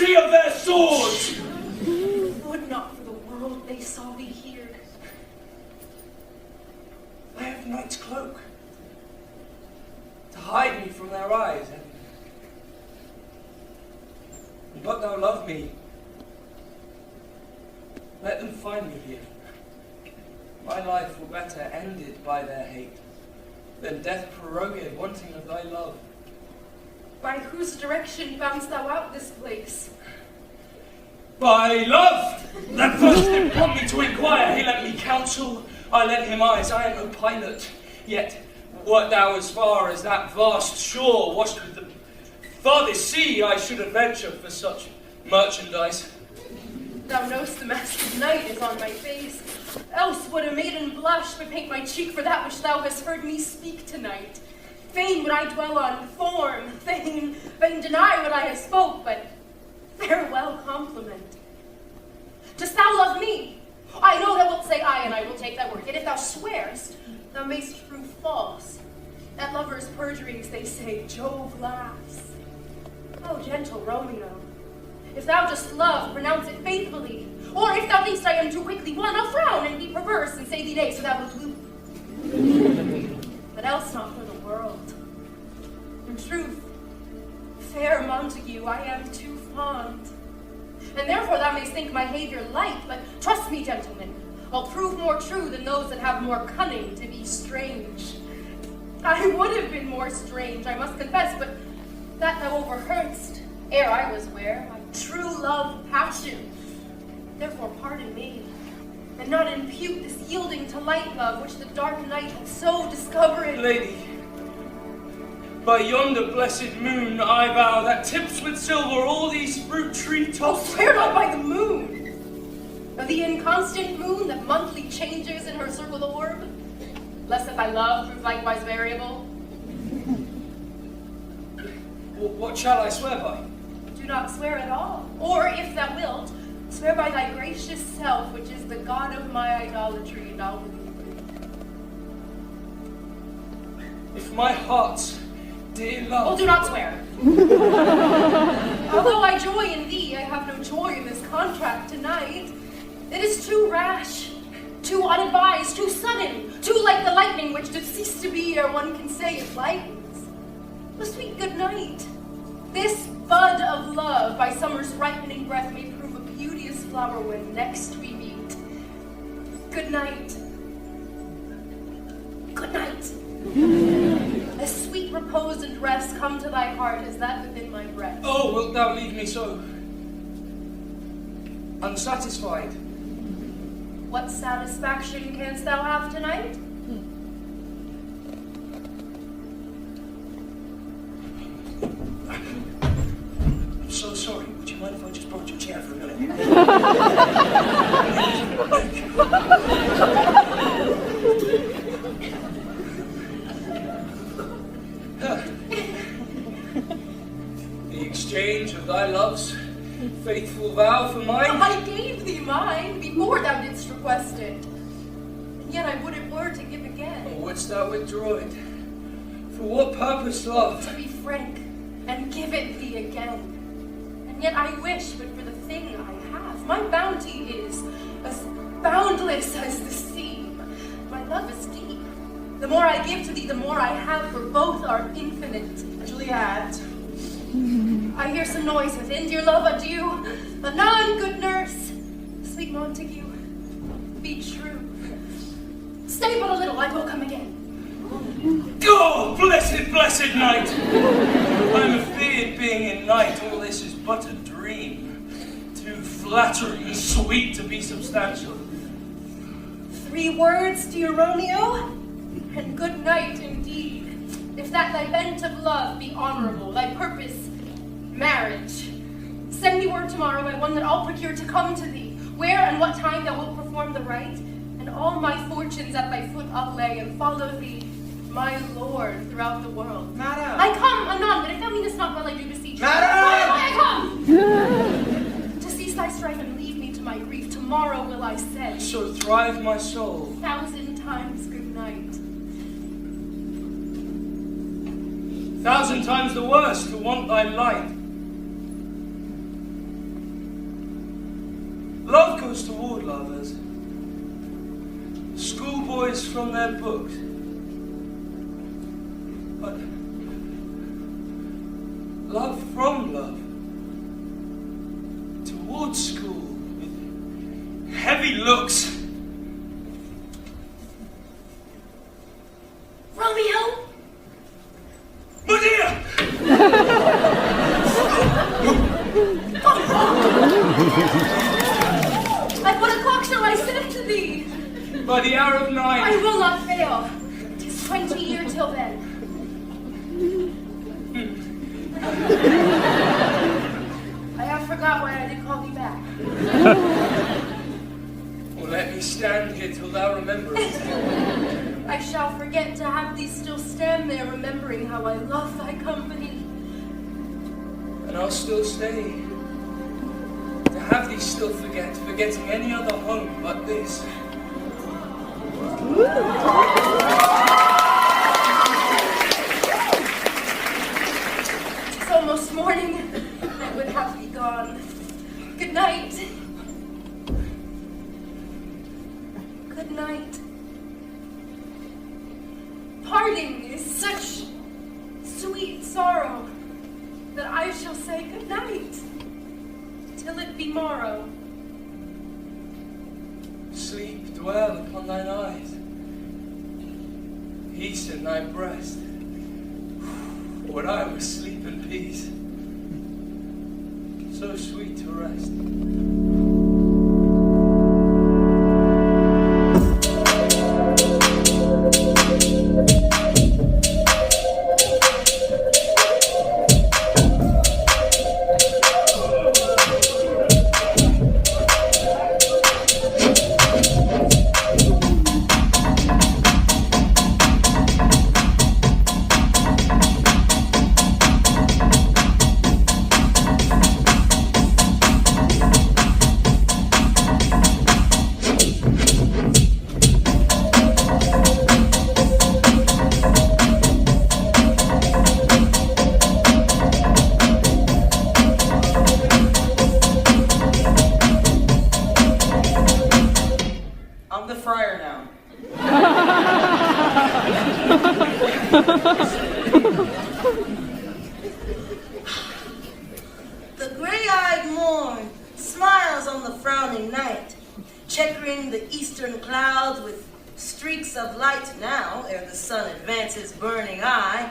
beauty of their swords. Would not for the world they saw thee here. I have night's cloak to hide me from their eyes, and but thou love me, let them find me here. My life were better ended by their hate than death prorogued wanting of thy love. By whose direction foundst thou out this place? By love, that first him upon me to inquire, he lent me counsel, I lent him eyes, I am no pilot, yet wert thou as far as that vast shore washed with the farthest sea, I should adventure for such merchandise. Thou know'st the mask of night is on my face, else would a maiden blush but paint my cheek for that which thou hast heard me speak tonight. Fain would I dwell on form, fain deny what I have spoke, but farewell compliment. Dost thou love me? I know thou wilt say aye, and I will take thy word. Yet if thou swearest, thou mayst prove false. At lovers' perjuries, they say, Jove laughs. Oh, gentle Romeo, if thou dost love, pronounce it faithfully. Or if thou thinkst I am too quickly won, I'll frown and be perverse and say thee nay, so thou wilt woo. But else not for the world. In truth, fair Montague, I am too fond. And therefore thou mayst think my behavior light, but trust me, gentlemen, I'll prove more true than those that have more cunning to be strange. I would have been more strange, I must confess, but that thou overheardst, ere I was ware, my true love passion. Therefore pardon me, and not impute this yielding to light love which the dark night hath so discovered. Lady, by yonder blessed moon I vow that tips with silver all these fruit tree tops. Oh, swear not by the moon, of the inconstant moon that monthly changes in her circled orb, lest that thy love prove likewise variable. What shall I swear by? Do not swear at all, or if thou wilt, swear by thy gracious self, which is the God of my idolatry, and I'll believe thee. If my heart's dear love... Oh, do not swear. Although I joy in thee, I have no joy in this contract tonight. It is too rash, too unadvised, too sudden, too like the lightning which did cease to be ere one can say it lightens. Oh, sweet good night. This bud of love by summer's ripening breath may prove a beauteous flower when next we meet. Good night. Good night. A sweet repose and rest come to thy heart as that within my breast. Oh, wilt thou leave me so unsatisfied? What satisfaction canst thou have tonight? I'm so sorry. Would you mind if I just brought your chair for a minute? The exchange of thy love's faithful vow for mine? I gave thee mine before thou didst request it. And yet I would it were to give again. Or wouldst thou withdraw it? For what purpose, love? To be frank, and give it thee again. And yet I wish but for the thing I have. My bounty is as boundless as the sea. My love is deep. The more I give to thee, the more I have, for both are infinite. Juliet. I hear some noise within. Dear love, adieu. Anon, good nurse. Sweet Montague, be true. Stay but a little, I will come again. Oh, blessed night! I'm afeard being in night, all this is but a dream. Too flattering and sweet to be substantial. 3 words, dear Romeo, and good night indeed. If that thy bent of love be honorable, thy purpose, marriage, send me word tomorrow by one that I'll procure to come to thee, where and what time thou wilt perform the rite, and all my fortunes at thy foot I'll lay, and follow thee, my lord, throughout the world. Madam! I come anon, but if thou meanest not well, I do beseech you. Madam! I come! To cease thy strife and leave me to my grief, tomorrow will I send. So thrive my soul. 1,000 times good night. 1,000 times the worse to want thy light. goes toward lovers. Schoolboys from their books. But love from love. Towards school with heavy looks. Romeo? My dear! At what o'clock shall I set to thee? By the hour of 9. I will not fail. 'Tis 20 years till then. I have forgot why I did call thee back. Well, let me stand here till thou remember it. I shall forget to have thee still stand there, remembering how I love thy company. And I'll still stay. To have thee still forgetting any other home but this. It's almost morning. I would have thee gone. Good night. Good night. Parting is such sweet sorrow that I shall say good night till it be morrow. Sleep dwell upon thine eyes. Peace in thy breast. Would I were sleep and peace, so sweet to rest. The gray-eyed morn smiles on the frowning night, checkering the eastern clouds with streaks of light now, ere the sun advances burning eye,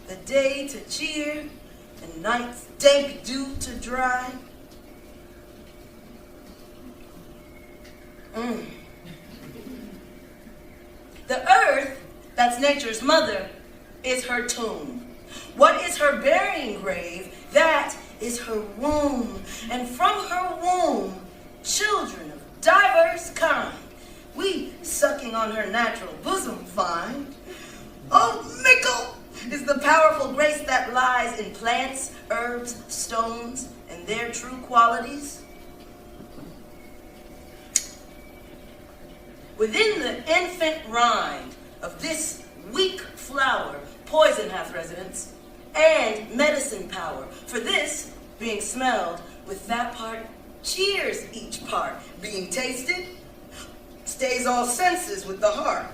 the day to cheer and night's dank dew to dry. The earth, that's nature's mother, is her tomb. What is her burying grave? That is her womb. And from her womb, children of diverse kind, we sucking on her natural bosom find. Oh, mickle is the powerful grace that lies in plants, herbs, stones, and their true qualities. Within the infant rind of this weak flower, poison hath residence, and medicine power. For this, being smelled, with that part, cheers each part. Being tasted, stays all senses with the heart.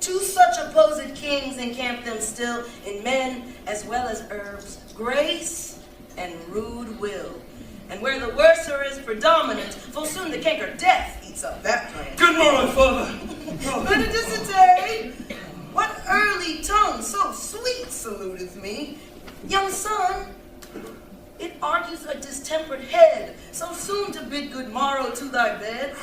Two such opposed kings encamp them still, in men as well as herbs, grace and rude will. And where the worser is predominant, full soon the canker death eats up that plant. Good morrow, father. Benedicite, what early tongue so sweet saluteth me? Young son, it argues a distempered head, so soon to bid good morrow to thy bed.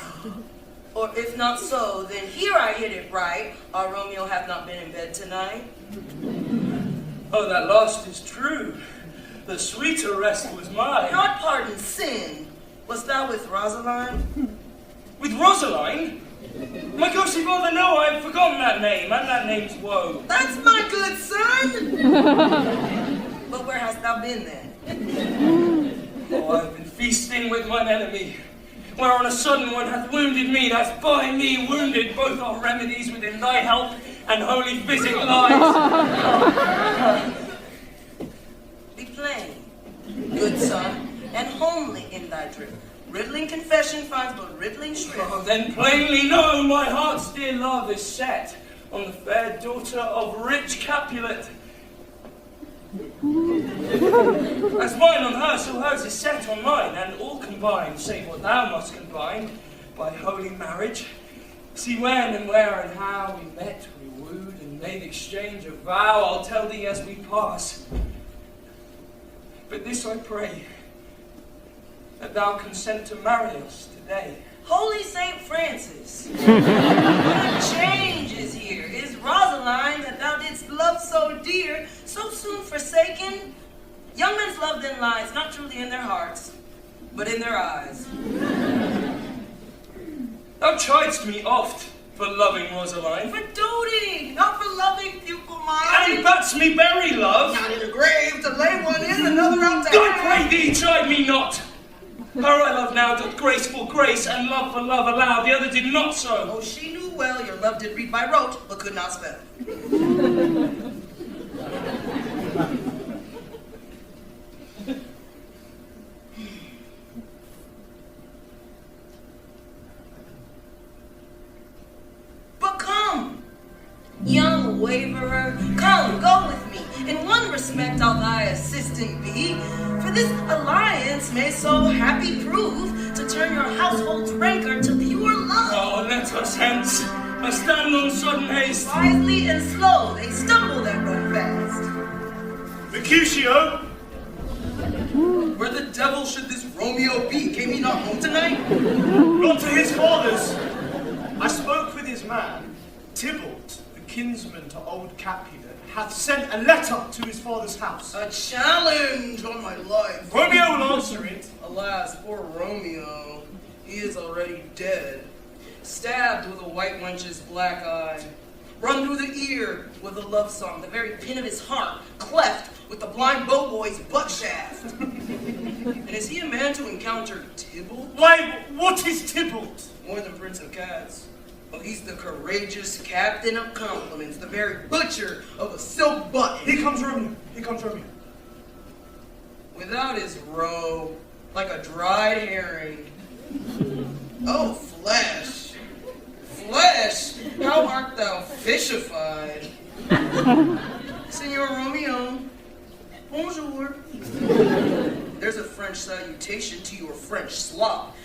Or if not so, then here I hit it right, our Romeo hath not been in bed tonight. Oh, that last is true. The sweeter rest was mine. God pardon sin. Wast thou with Rosaline? With Rosaline? My ghostly father, no, I've forgotten that name, and that name's woe. That's my good son! But where hast thou been then? Oh, I've been feasting with mine enemy, where on a sudden one hath wounded me, that's by me wounded. Both are remedies within thy help and holy physic lies. Be plain, good son, and homely in thy drip. riddling confession finds but riddling shrift. Oh, then plainly know my heart's dear love is set on the fair daughter of rich Capulet. As mine on her, so hers is set on mine, and all combined, save what thou must combine, by holy marriage. See when and where and how we met, we wooed, and made exchange of vow, I'll tell thee as we pass. But this I pray, that thou consent to marry us today. Holy Saint Francis, what a change is here. Is Rosaline that thou didst love so dear, so soon forsaken? Young men's love then lies not truly in their hearts, but in their eyes. Thou chidest me oft for loving Rosaline. For duty, not for loving pupil mine. And badst me bury love. Not in a grave to lay one in, another out to I pray thee, chide me not. Her I love now doth grace for grace, and love for love allow. The other did not so. Oh, she knew well your love did read by rote, but could not spell. But come, young waverer, come, go with me. In one respect I'll thy assistant be, for this alliance may so happy prove to turn your household's rancor to pure love. Oh, let us hence. I stand on sudden haste. Wisely and slow, they stumble that run fast. Mercutio, Where the devil should this Romeo be? Came he not home tonight? not to his fathers. I spoke with his man, Tybalt, the kinsman to old Capulet, hath sent a letter to his father's house. A challenge on my life. Romeo will answer it. Alas, poor Romeo. He is already dead. Stabbed with a white wench's black eye. Run through the ear with a love song, the very pin of his heart, cleft with the blind bow boy's butt shaft. And is he a man to encounter Tybalt? Why, what is Tybalt? More than Prince of Cats. Oh, he's the courageous captain of compliments, the very butcher of a silk button. Here comes Romeo. Here comes Romeo. Without his robe, like a dried herring. Oh, flesh, flesh, how art thou fishified? Senor Romeo, bonjour. There's a French salutation to your French slop.